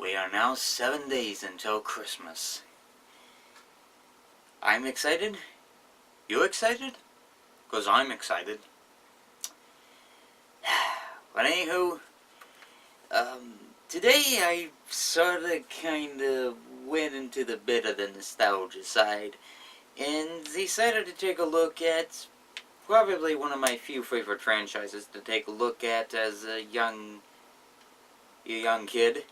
We are now 7 days until Christmas. I'm excited. You excited? Because I'm excited. But anywho, today I sorta kinda went into the bit of the nostalgia side and decided to take a look at probably one of my few favorite franchises to take a look at as a young kid.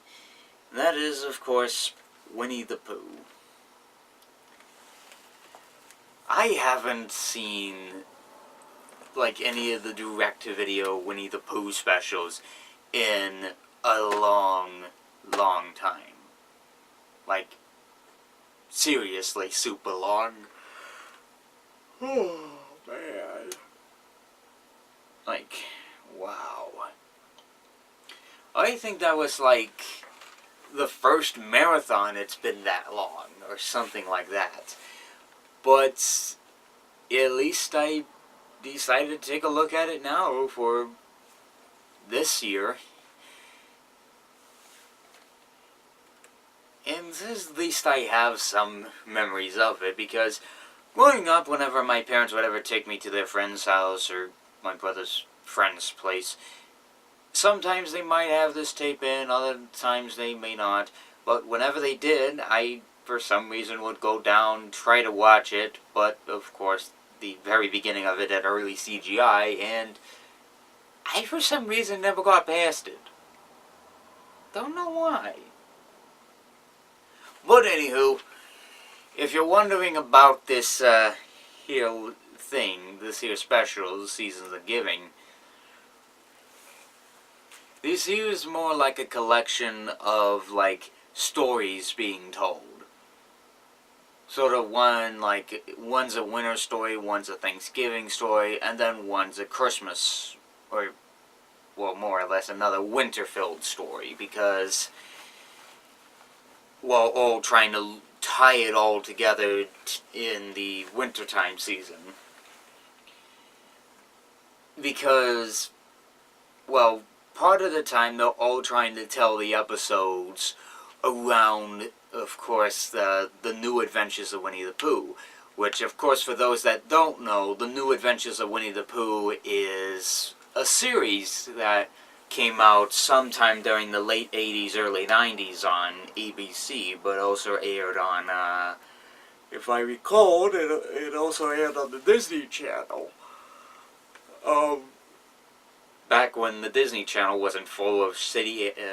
And that is, of course, Winnie the Pooh. I haven't seen like any of the direct-to-video Winnie the Pooh specials in a long time. Like, seriously super long. Oh, man. Like, wow. I think that was like the first marathon it's been that long, or something like that. But at least I decided to take a look at it now for this year. And at least I have some memories of it, because growing up, whenever my parents would ever take me to their friend's house or my brother's friend's place, sometimes they might have this tape in, other times they may not. But whenever they did, I, for some reason, would go down, try to watch it, but of course, the very beginning of it had early CGI, and I, for some reason, never got past it. Don't know why. But anywho, if you're wondering about this here thing, this here special, Seasons of Giving, this here is more like a collection of, like, stories being told. Sort of one's a winter story, one's a Thanksgiving story, and then one's a Christmas, or, well, more or less another winter-filled story, because, well, all trying to tie it all together in the wintertime season. Because, well, part of the time they're all trying to tell the episodes around, of course, the New Adventures of Winnie the Pooh. Which, of course, for those that don't know, the New Adventures of Winnie the Pooh is a series that came out sometime during the late 80s, early 90s on ABC, but also aired on, if I recall, it also aired on the Disney Channel. Back when the Disney Channel wasn't full of I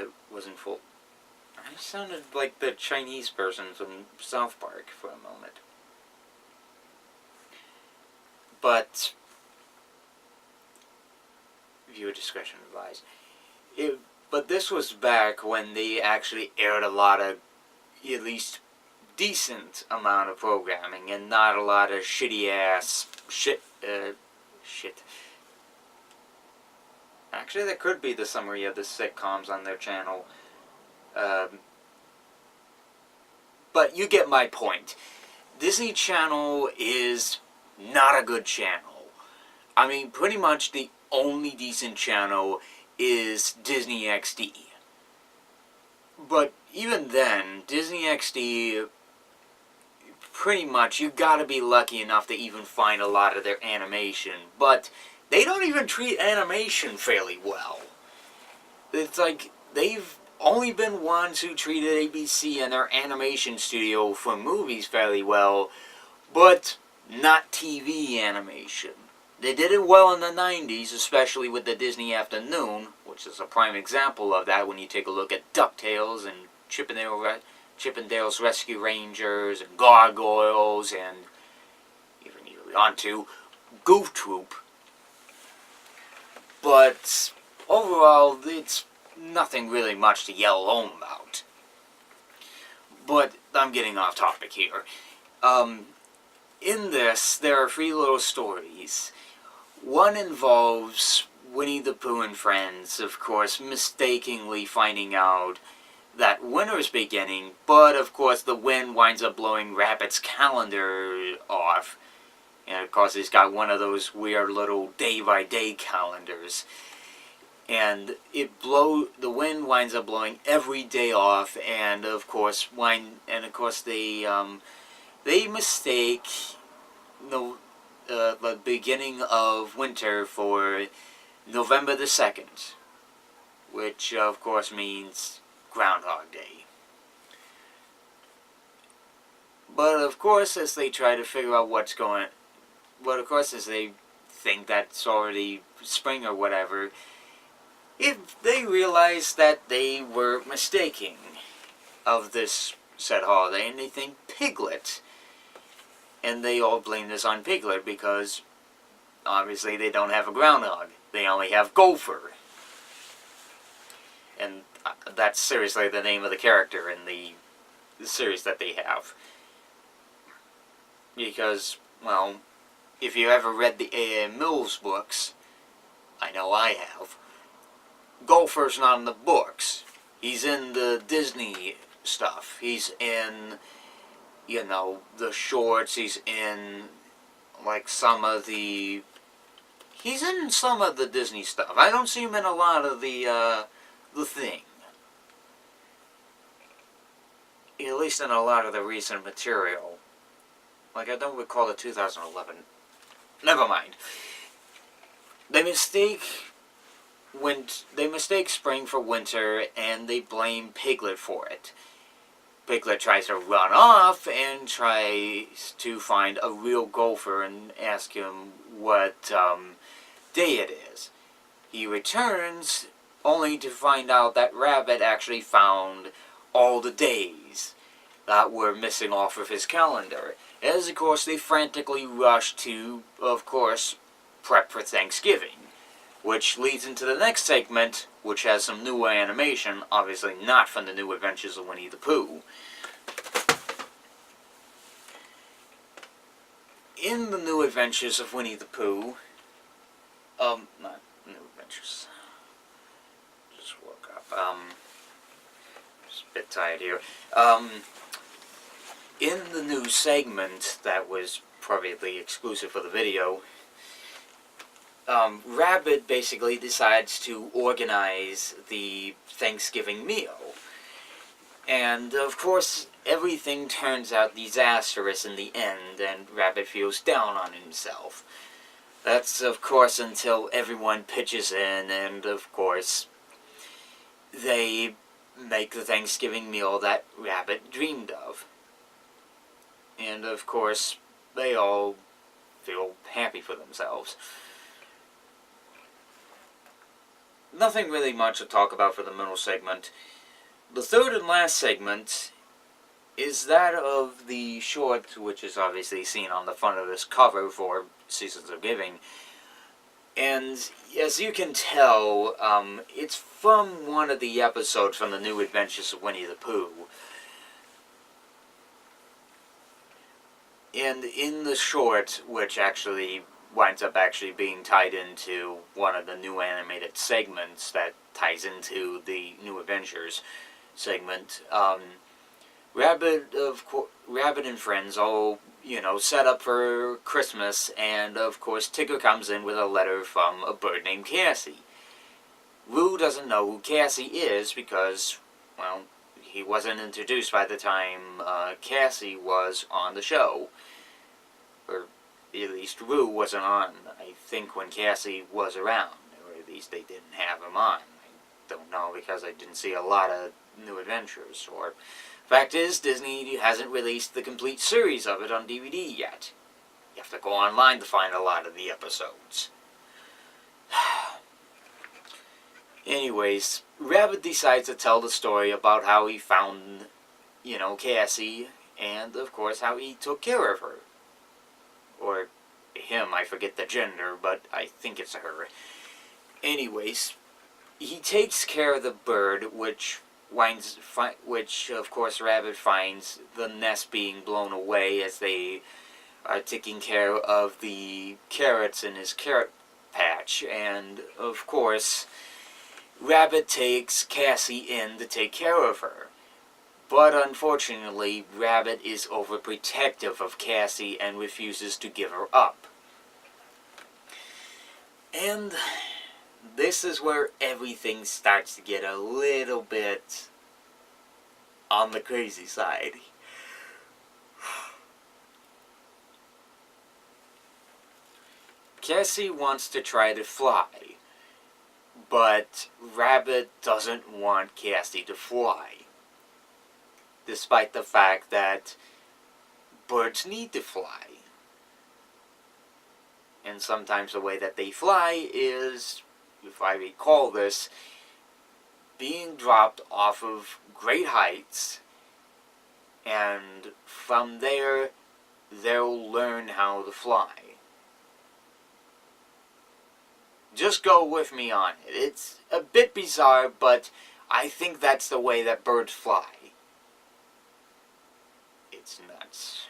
sounded like the Chinese person from South Park for a moment. But viewer discretion advised. But this was back when they actually aired a lot of, at least, decent amount of programming, and not a lot of shitty-ass shit. Actually, that could be the summary of the sitcoms on their channel. But you get my point. Disney Channel is not a good channel. I mean, pretty much the only decent channel is Disney XD. But even then, Disney XD, pretty much, you gotta be lucky enough to even find a lot of their animation. But they don't even treat animation fairly well. It's like, they've only been ones who treated ABC and their animation studio for movies fairly well, but not TV animation. They did it well in the 90s, especially with the Disney Afternoon, which is a prime example of that when you take a look at DuckTales and Chippendale's Rescue Rangers and Gargoyles and even onto Goof Troop. But overall, it's nothing really much to yell home about. But I'm getting off topic here. In this, there are 3 little stories. One involves Winnie the Pooh and friends, of course, mistakenly finding out that winter's beginning, but of course the wind winds up blowing Rabbit's calendar off. And of course he's got one of those weird little day-by-day calendars. and the wind winds up blowing every day off, and of course they mistake the beginning of winter for November the 2nd, which of course means Groundhog Day. But of course, as they try to figure out as they think that's already spring or whatever, if they realize that they were mistaking of this said holiday, and they think Piglet, and they all blame this on Piglet because obviously they don't have a groundhog, they only have Gopher, and that's seriously the name of the character in the series that they have. Because, well, if you ever read the A.M. Mills books, I know I have, Gopher's not in the books. He's in the Disney stuff. He's in, the shorts. He's in, he's in some of the Disney stuff. I don't see him in a lot of the Thing. At least in a lot of the recent material. I don't recall the 2011. Never mind. They mistake spring for winter, and they blame Piglet for it. Piglet tries to run off and tries to find a real Gopher and ask him what day it is. He returns only to find out that Rabbit actually found all the days that were missing off of his calendar. As, of course, they frantically rush to, of course, prep for Thanksgiving. Which leads into the next segment, which has some new animation, obviously not from the New Adventures of Winnie the Pooh. In the New Adventures of Winnie the Pooh, not New Adventures, just woke up, just a bit tired here, in the new segment that was probably exclusive for the video, Rabbit basically decides to organize the Thanksgiving meal. And, of course, everything turns out disastrous in the end, and Rabbit feels down on himself. That's, of course, until everyone pitches in, and, of course, they make the Thanksgiving meal that Rabbit dreamed of. And, of course, they all feel happy for themselves. Nothing really much to talk about for the middle segment. The third and last segment is that of the short, which is obviously seen on the front of this cover for Seasons of Giving. And as you can tell, it's from one of the episodes from the New Adventures of Winnie the Pooh. And in the short, which actually winds up being tied into one of the new animated segments that ties into the New Adventures segment, Rabbit and friends all, set up for Christmas, and of course Tigger comes in with a letter from a bird named Cassie. Roo doesn't know who Cassie is because, well, he wasn't introduced by the time Cassie was on the show. Or at least Roo wasn't on, I think, when Cassie was around. Or at least they didn't have him on. I don't know because I didn't see a lot of New Adventures. Or, fact is, Disney hasn't released the complete series of it on DVD yet. You have to go online to find a lot of the episodes. Anyways, Rabbit decides to tell the story about how he found, Cassie, and, of course, how he took care of her. Or him, I forget the gender, but I think it's her. Anyways, he takes care of the bird, which of course Rabbit finds the nest being blown away as they are taking care of the carrots in his carrot patch. And, of course, Rabbit takes Cassie in to take care of her. But unfortunately, Rabbit is overprotective of Cassie and refuses to give her up. And this is where everything starts to get a little bit on the crazy side. Cassie wants to try to fly, but Rabbit doesn't want Cassie to fly, despite the fact that birds need to fly. And sometimes the way that they fly is, if I recall this, being dropped off of great heights, and from there they'll learn how to fly. Just go with me on it. It's a bit bizarre, but I think that's the way that birds fly. It's nuts.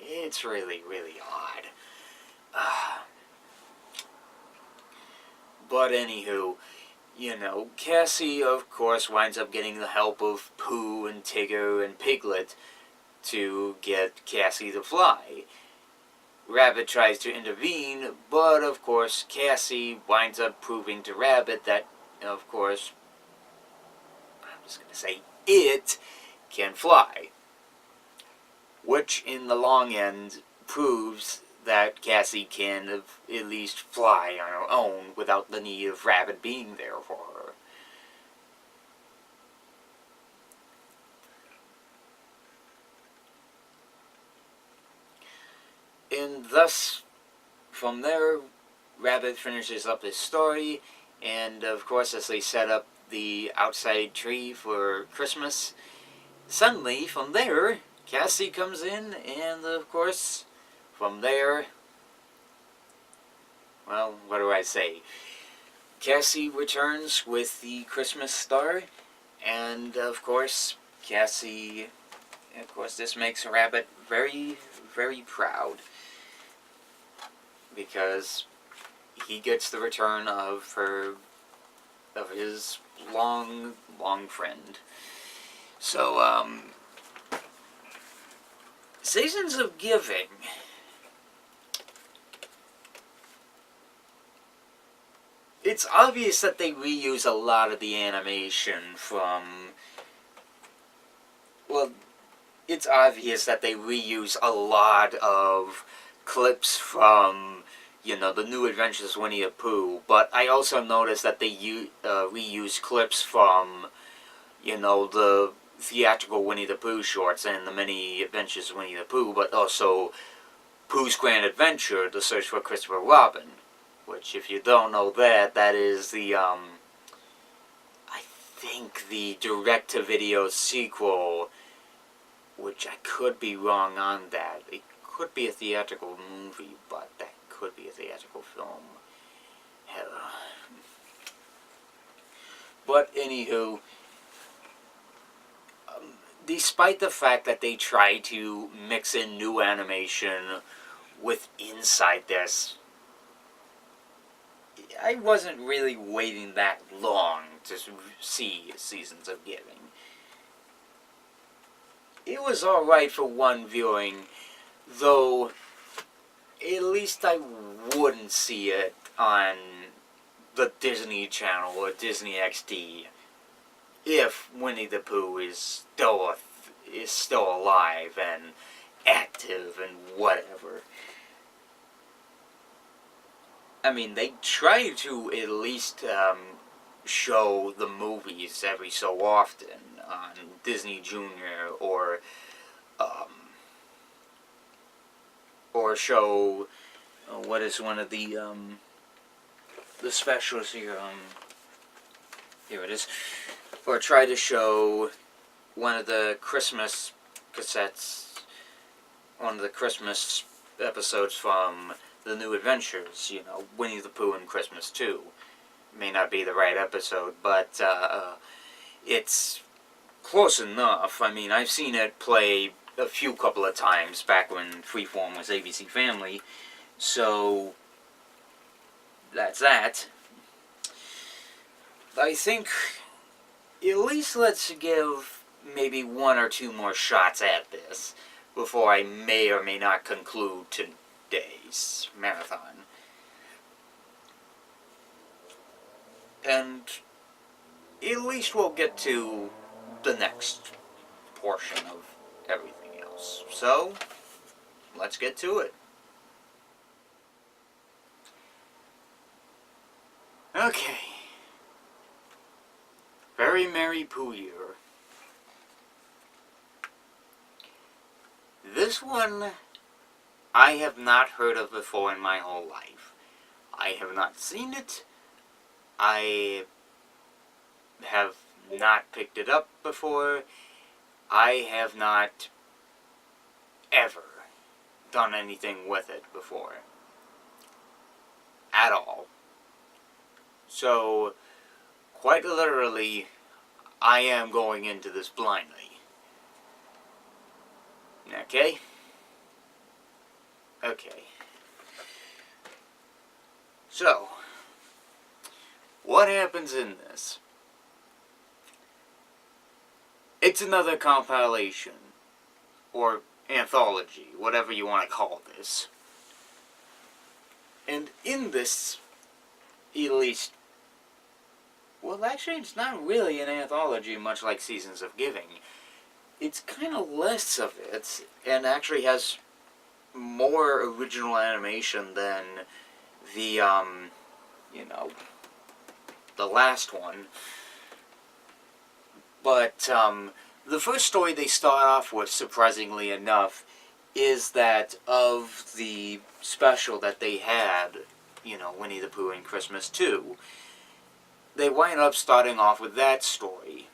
It's really, really odd. But anywho, you know, Cassie, of course, winds up getting the help of Pooh and Tigger and Piglet to get Cassie to fly. Rabbit tries to intervene, but of course Cassie winds up proving to Rabbit that, of course, I'm just going to say, it can fly. Which, in the long end, proves that Cassie can at least fly on her own without the need of Rabbit being there for her. And thus, from there, Rabbit finishes up his story, and of course, as they set up the outside tree for Christmas, suddenly, from there, Cassie comes in, and of course, from there, well, what do I say? Cassie returns with the Christmas star, and of course, this makes Rabbit very, very proud, because he gets the return of his long, long friend. So, Seasons of Giving. It's obvious that they reuse a lot of the animation from... Well, it's obvious that they reuse a lot of clips from, you know, the New Adventures of Winnie the Pooh, but I also noticed that they reuse clips from, you know, the theatrical Winnie the Pooh shorts and the mini adventures of Winnie the Pooh, but also Pooh's Grand Adventure, The Search for Christopher Robin, which, if you don't know that, that is the, I think the direct-to-video sequel, which I could be wrong on that. It could be a theatrical movie, but that could be a theatrical film. But anywho, despite the fact that they try to mix in new animation with inside this, I wasn't really waiting that long to see Seasons of Giving. It was alright for one viewing, though at least I wouldn't see it on the Disney Channel or Disney XD if Winnie the Pooh is still alive and active and whatever. I mean, they try to at least show the movies every so often on Disney Junior, or show what is one of the specials here. Here it is. Or try to show one of the Christmas cassettes, one of the Christmas episodes from the New Adventures, you know, Winnie the Pooh and Christmas 2. May not be the right episode, but it's close enough. I mean, I've seen it play a couple of times back when Freeform was ABC Family, so that's that. I think at least let's give maybe one or two more shots at this before I may or may not conclude today's marathon. and at least we'll get to the next portion of everything else. So, let's get to it. Okay. Very Merry Pooh Year. This one I have not heard of before in my whole life. I have not seen it. I have not picked it up before. I have not ever done anything with it before. At all. So, quite literally, I am going into this blindly. Okay? Okay. So, what happens in this? It's another compilation, or anthology, whatever you want to call this. And in this, at least, well, actually, it's not really an anthology, much like Seasons of Giving. It's kind of less of it, and actually has more original animation than the, the last one. But, the first story they start off with, surprisingly enough, is that of the special that they had, Winnie the Pooh and Christmas 2. They wind up starting off with that story.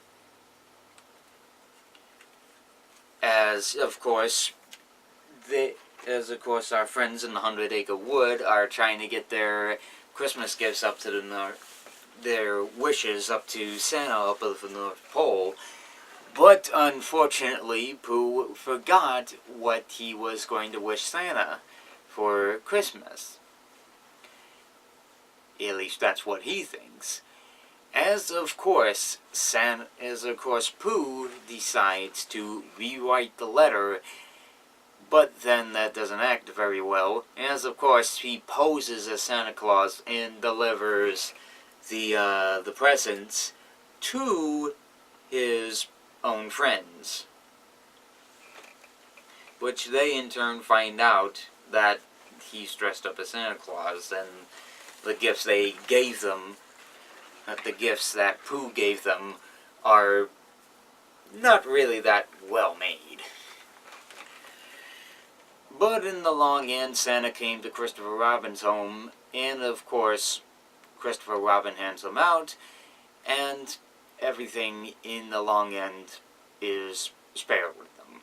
As, of course, our friends in the 100-Acre Wood are trying to get their Christmas gifts up to the North, their wishes up to Santa up at the North Pole. But, unfortunately, Pooh forgot what he was going to wish Santa for Christmas. At least that's what he thinks. As of course, Pooh decides to rewrite the letter, but then that doesn't act very well, as of course he poses as Santa Claus and delivers the presents to his own friends, which they in turn find out that he's dressed up as Santa Claus, and the gifts they gave them, the gifts that Pooh gave them, are not really that well made. But in the long end, Santa came to Christopher Robin's home, and of course, Christopher Robin hands him out, and everything in the long end is spared with them.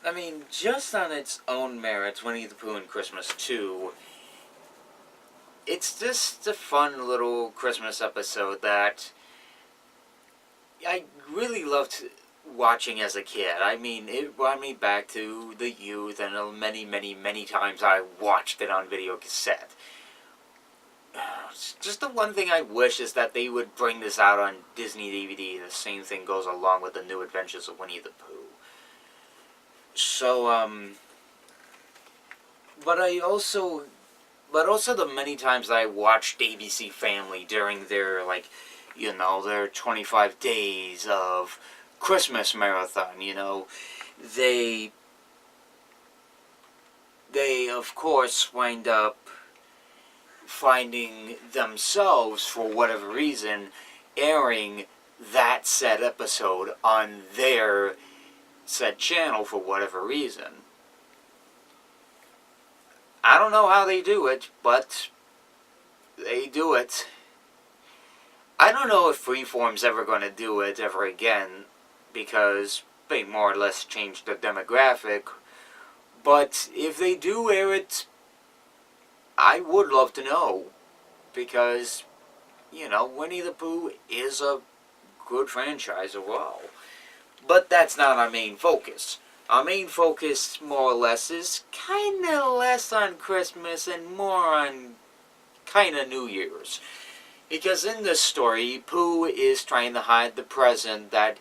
I mean, just on its own merits, Winnie the Pooh and Christmas 2, it's just a fun little Christmas episode that I really loved watching as a kid. I mean, it brought me back to the youth, and many, many, many times I watched it on video cassette. Just the one thing I wish is that they would bring this out on Disney DVD. The same thing goes along with the New Adventures of Winnie the Pooh. So, but also the many times I watched ABC Family during their, their 25 days of Christmas marathon, they of course wind up finding themselves, for whatever reason, airing that said episode on their said channel for whatever reason. I don't know how they do it, but they do it. I don't know if Freeform's ever going to do it ever again, because they more or less changed the demographic. But if they do air it, I would love to know, because, Winnie the Pooh is a good franchise overall. But that's not our main focus. Our main focus, more or less, is kind of less on Christmas and more on kind of New Year's. Because in this story, Pooh is trying to hide the present that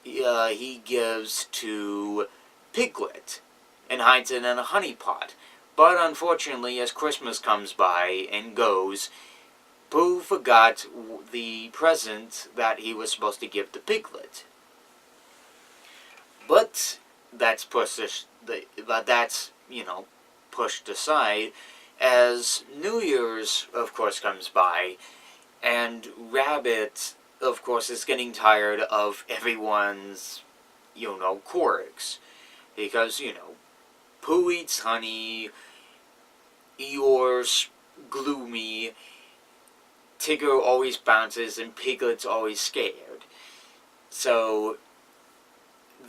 he gives to Piglet, and hides it in a honey pot. But unfortunately, as Christmas comes by and goes, Pooh forgot the present that he was supposed to give to Piglet. But that's pushed aside as New Year's, of course, comes by, and Rabbit, of course, is getting tired of everyone's, quirks. Because, Pooh eats honey, Eeyore's gloomy, Tigger always bounces, and Piglet's always scared. So,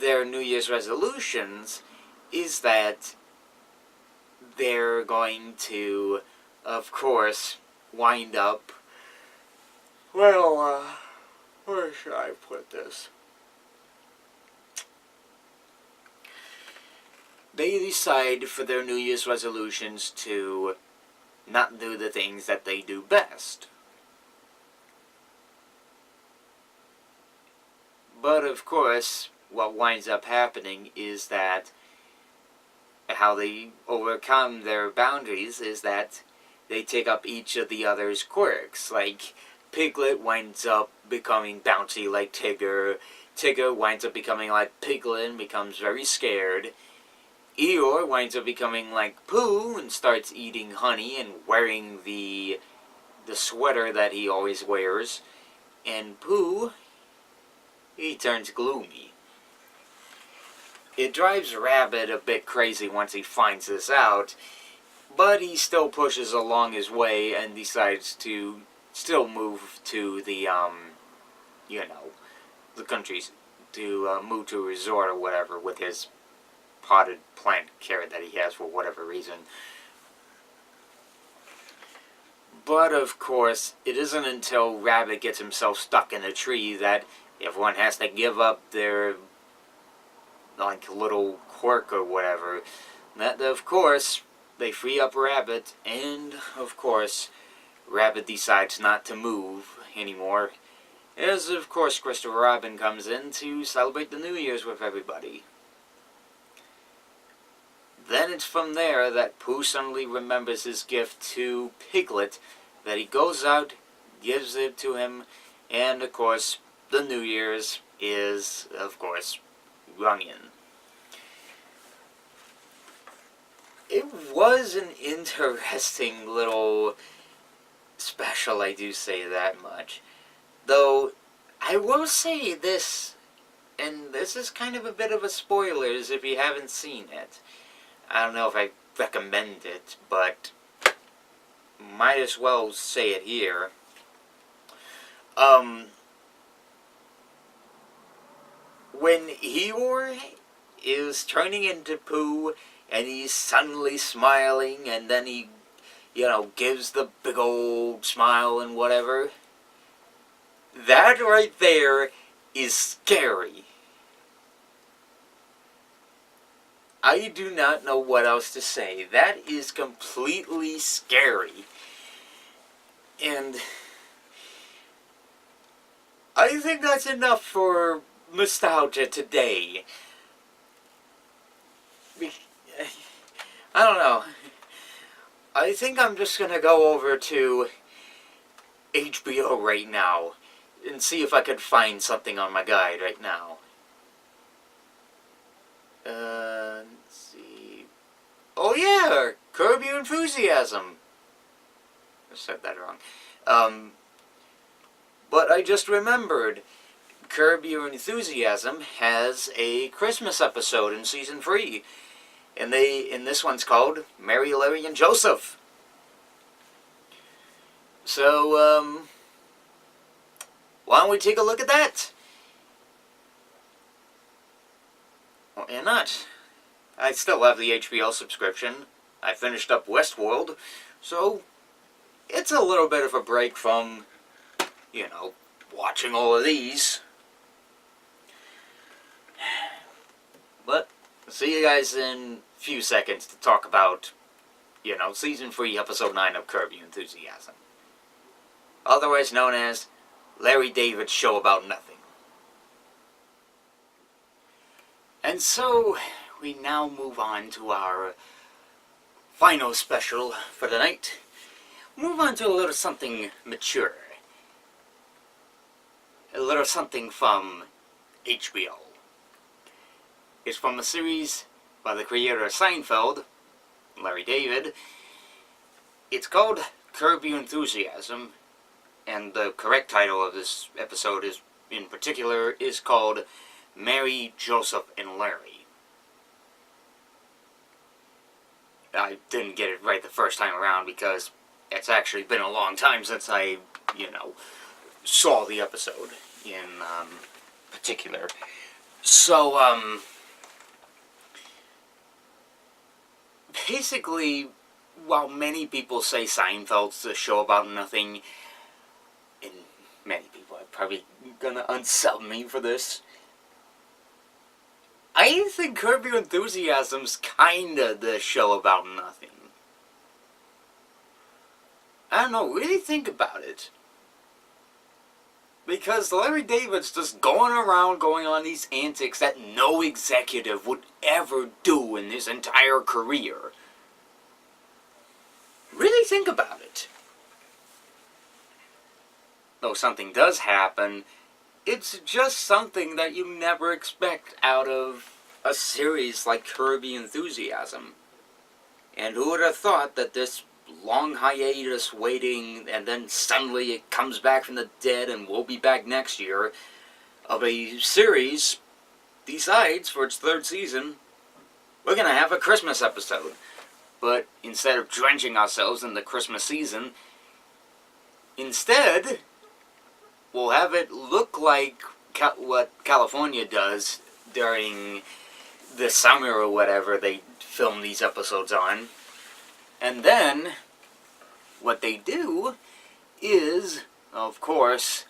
their New Year's resolutions is that they're going to, of course, wind up, well, where should I put this? They decide for their New Year's resolutions to not do the things that they do best. But of course, what winds up happening is that how they overcome their boundaries is that they take up each of the other's quirks. Like, Piglet winds up becoming bouncy like Tigger. Tigger winds up becoming like Piglet and becomes very scared. Eeyore winds up becoming like Pooh and starts eating honey and wearing the sweater that he always wears. And Pooh, he turns gloomy. It drives Rabbit a bit crazy once he finds this out, but he still pushes along his way and decides to still move to the countries, to move to a resort or whatever with his potted plant carrot that he has for whatever reason. But of course, it isn't until Rabbit gets himself stuck in a tree that everyone has to give up their little quirk or whatever. That, of course, they free up Rabbit, and of course, Rabbit decides not to move anymore. As of course Christopher Robin comes in to celebrate the New Year's with everybody. Then it's from there that Pooh suddenly remembers his gift to Piglet, that he goes out, gives it to him, and of course, the New Year's is, of course, rung in. It was an interesting little special, I do say that much. Though, I will say this, and this is kind of a bit of a spoilers if you haven't seen it. I don't know if I recommend it, but might as well say it here. When Eeyore is turning into Pooh, and he's suddenly smiling, and then he, gives the big old smile and whatever, that right there is scary. I do not know what else to say. That is completely scary. And I think that's enough for nostalgia today. I don't know. I think I'm just gonna go over to HBO right now and see if I could find something on my guide right now. Let's see. Oh yeah, Curb Your Enthusiasm. I said that wrong. But I just remembered, Curb Your Enthusiasm has a Christmas episode in season 3, and this one's called Mary, Larry, and Joseph. So why don't we take a look at that? Why not? I still have the HBO subscription. I finished up Westworld, so it's a little bit of a break from, watching all of these. But see you guys in a few seconds to talk about, season 3, episode 9 of Curb Your Enthusiasm. Otherwise known as Larry David's Show About Nothing. And so, we now move on to our final special for the night. Move on to a little something mature. A little something from HBO. It's from a series by the creator of Seinfeld, Larry David. It's called Curb Your Enthusiasm, and the correct title of this episode in particular is called Mary, Joseph, and Larry. I didn't get it right the first time around because it's actually been a long time since I, saw the episode in particular. So, basically, while many people say Seinfeld's a show about nothing, and many people are probably gonna unsub me for this, I think Curb Your Enthusiasm's kinda the show about nothing. I don't know, really think about it. Because Larry David's just going around going on these antics that no executive would ever do in his entire career. Really think about it. Though something does happen, it's just something that you never expect out of a series like Curb Your Enthusiasm. And who would have thought that this long hiatus waiting, and then suddenly it comes back from the dead and we'll be back next year, of a series decides for its third season, we're going to have a Christmas episode. But instead of drenching ourselves in the Christmas season, instead, we'll have it look like what California does during the summer or whatever they film these episodes on. And then, what they do is, of course,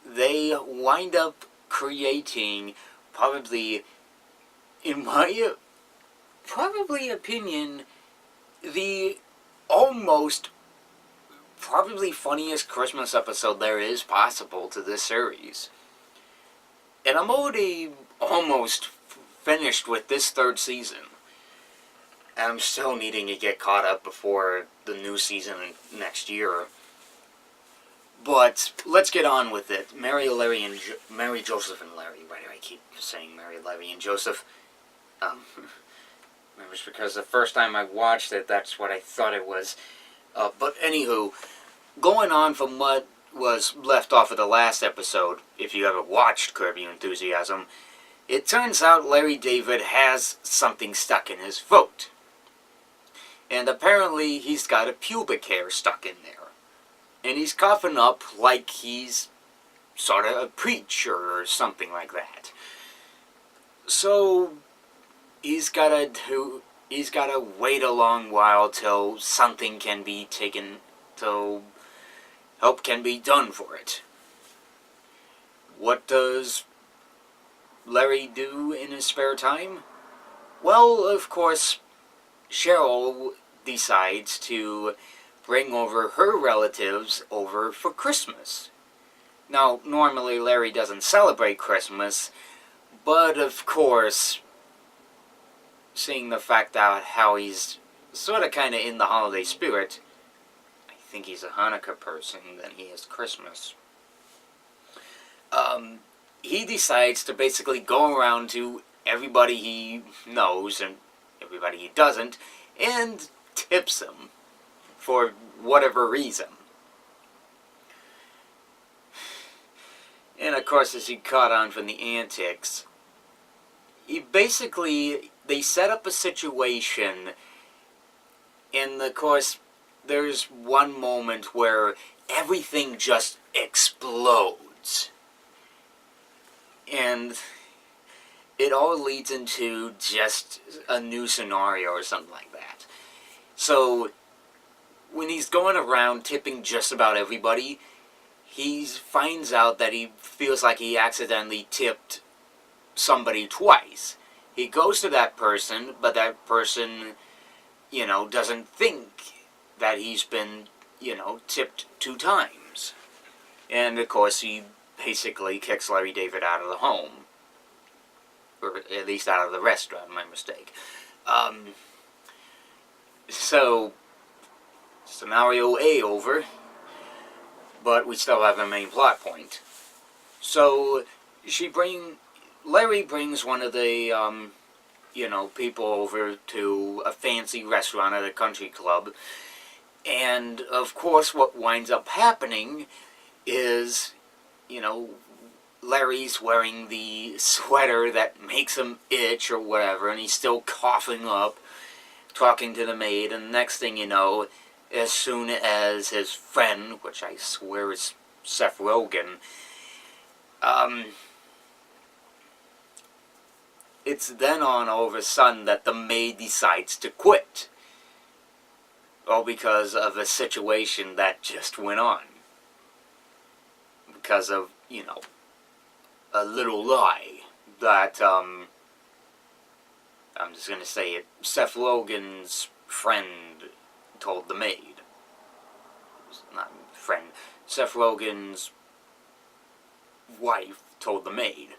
they wind up creating probably, in my opinion, the almost probably funniest Christmas episode there is possible to this series. And I'm already almost finished with this third season. And I'm still needing to get caught up before the new season next year. But let's get on with it. Mary, Joseph, and Larry. Why do I keep saying Mary, Larry, and Joseph? It was because the first time I watched it, that's what I thought it was. But anywho, going on from what was left off of the last episode, if you ever watched Curb Your Enthusiasm, it turns out Larry David has something stuck in his throat. And apparently he's got a pubic hair stuck in there. And he's coughing up like he's sort of a preacher or something like that. So he's gotta wait a long while till something can be taken, till help can be done for it. What does Larry do in his spare time? Well, of course, Cheryl decides to bring over her relatives over for Christmas. Now, normally Larry doesn't celebrate Christmas, but of course, seeing the fact that how he's sort of kind of in the holiday spirit, I think he's a Hanukkah person than he is Christmas. He decides to basically go around to everybody he knows and everybody he doesn't, and tips them for whatever reason. And of course, as he caught on from the antics, they set up a situation, and of course, there's one moment where everything just explodes. And it all leads into just a new scenario or something like that. So, when he's going around tipping just about everybody, he finds out that he feels like he accidentally tipped somebody twice. He goes to that person, but that person, doesn't think that he's been, tipped 2 times. And, of course, he basically kicks Larry David out of the home. Or at least out of the restaurant, my mistake. So, scenario A over, but we still have a main plot point. So, Larry brings one of the, people over to a fancy restaurant at a country club. And, of course, what winds up happening is, Larry's wearing the sweater that makes him itch or whatever, and he's still coughing up, talking to the maid, and the next thing you know, as soon as his friend, which I swear is Seth Rogen, it's then on all of a sudden that the maid decides to quit. All because of a situation that just went on. Because of, a little lie that, I'm just going to say it, Seth Rogen's friend told the maid. Not friend. Seth Rogen's wife told the maid.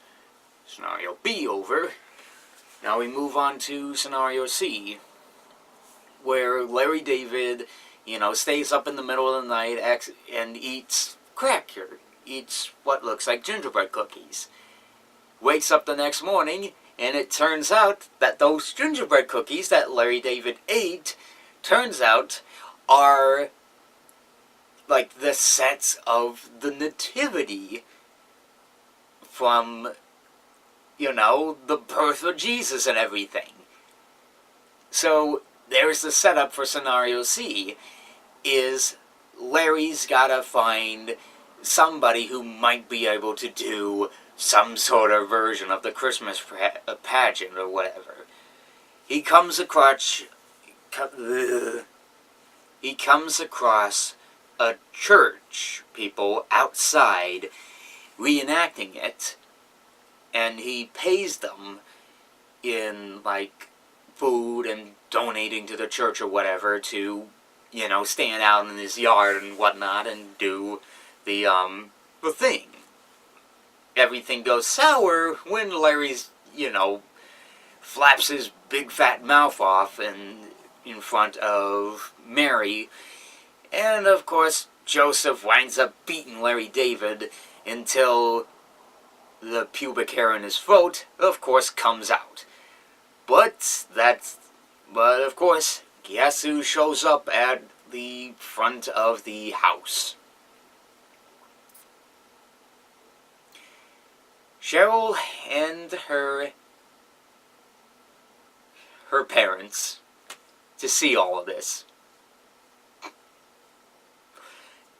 Scenario B over. Now we move on to scenario C, where Larry David, stays up in the middle of the night and eats eats what looks like gingerbread cookies. Wakes up the next morning, and it turns out that those gingerbread cookies that Larry David ate, turns out, are like the sets of the nativity from, the birth of Jesus and everything. So, there's the setup for scenario C, is Larry's gotta find somebody who might be able to do some sort of version of the Christmas pageant or whatever. He comes across a church people outside reenacting it, and he pays them in food and donating to the church or whatever to, stand out in his yard and whatnot and do the thing. Everything goes sour when Larry's, flaps his big fat mouth off in front of Mary. And, of course, Joseph winds up beating Larry David until the pubic hair in his throat, of course, comes out. But of course, guess who shows up at the front of the house? Cheryl and her parents to see all of this.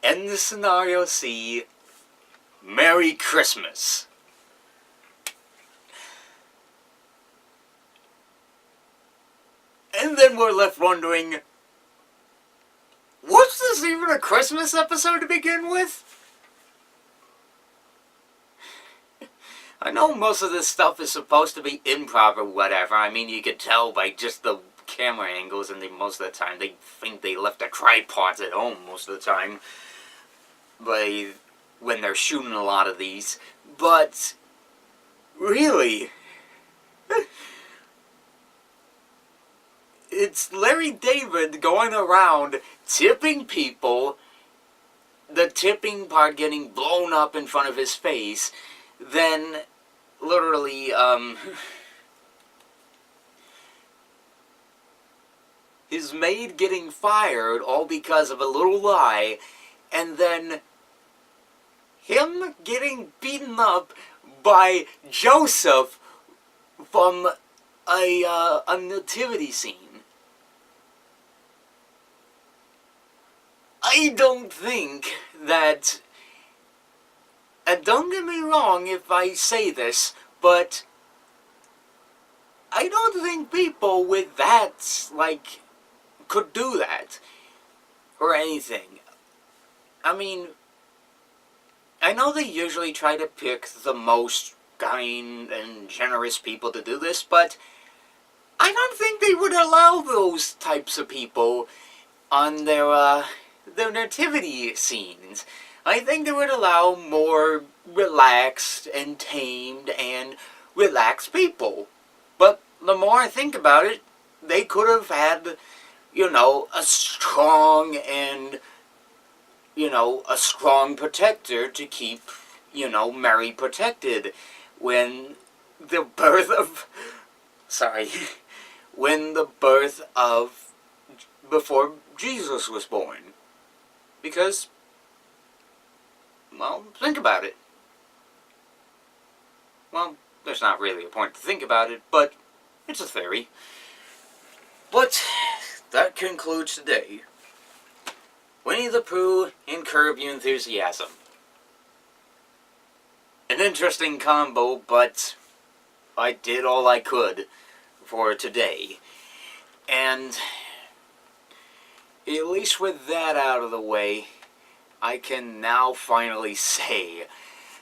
End the scenario C. Merry Christmas. And then we're left wondering, was this even a Christmas episode to begin with? I know most of this stuff is supposed to be improv or whatever. I mean, you could tell by just the camera angles, and most of the time they think they left their tripods at home most of the time. When they're shooting a lot of these. But, really, it's Larry David going around tipping people, the tipping part getting blown up in front of his face, then literally, his maid getting fired all because of a little lie, and then him getting beaten up by Joseph from a nativity scene. I don't think that, and don't get me wrong if I say this, but I don't think people with that, could do that, or anything. I mean, I know they usually try to pick the most kind and generous people to do this, but I don't think they would allow those types of people on their nativity scenes. I think they would allow more relaxed and tamed and relaxed people. But the more I think about it, they could have had, a strong and, a strong protector to keep, Mary protected when the birth of, sorry, when the birth of, before Jesus was born. Because, well, think about it. Well, there's not really a point to think about it, but it's a theory. But that concludes today. Winnie the Pooh and Curb Your Enthusiasm. An interesting combo, but I did all I could for today. And at least with that out of the way, I can now finally say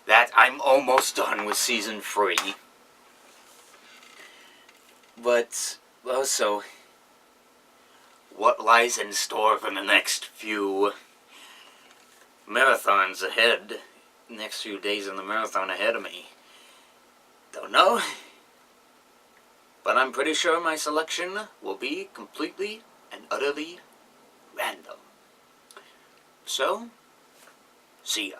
that I'm almost done with Season 3. But also, what lies in store for the next few marathons ahead, next few days in the marathon ahead of me, don't know. But I'm pretty sure my selection will be completely and utterly random. So, see ya.